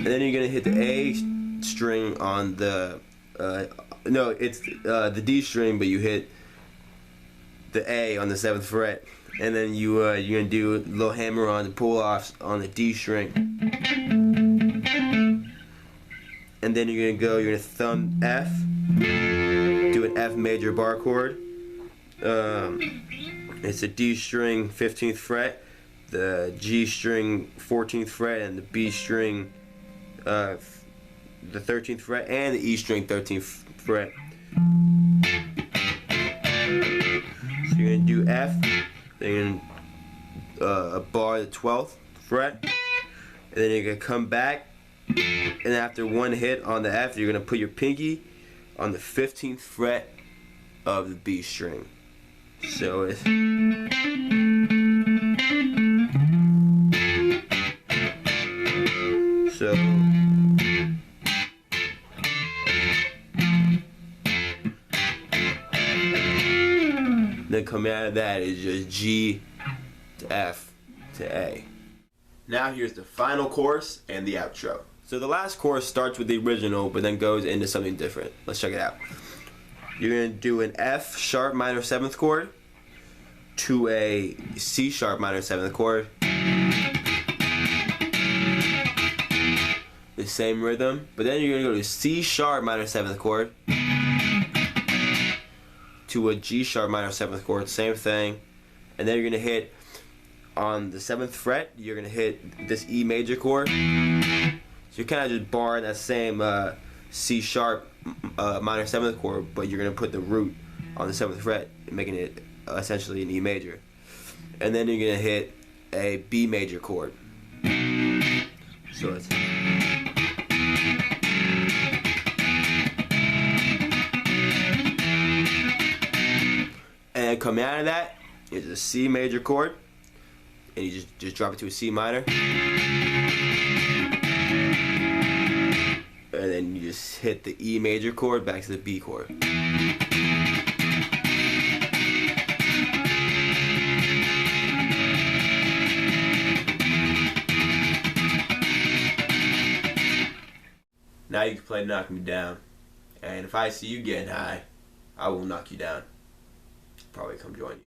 and then you're gonna hit the A string on the no, it's the D string, but you hit the A on the 7th fret, and then you're gonna do a little hammer on the pull-offs on the D string, and then you're gonna thumb F, do an F major bar chord. It's a D string 15th fret, the G string 14th fret, and the B string the 13th fret, and the E string 13th fret. So you're gonna do F, then you're gonna bar the 12th fret, and then you're gonna come back, and after one hit on the F, you're gonna put your pinky on the 15th fret of the B string. So it's so then coming out of that is just G to F to A. Now here's the final chorus and the outro. So the last chorus starts with the original but then goes into something different. Let's check it out. You're going to do an F sharp minor 7th chord to a C sharp minor 7th chord. The same rhythm, but then you're going to go to C sharp minor 7th chord to a G sharp minor 7th chord, same thing. And then you're going to hit on the 7th fret, you're going to hit this E major chord. So you're kind of just barring that same C sharp minor 7th chord, but you're going to put the root on the 7th fret, making it essentially an E major. And then you're going to hit a B major chord. So it's and coming out of that is a C major chord, and you just drop it to a C minor. And then you just hit the E major chord back to the B chord. Now you can play Knock Me Down. And if I see you getting high, I will knock you down. Probably come join you.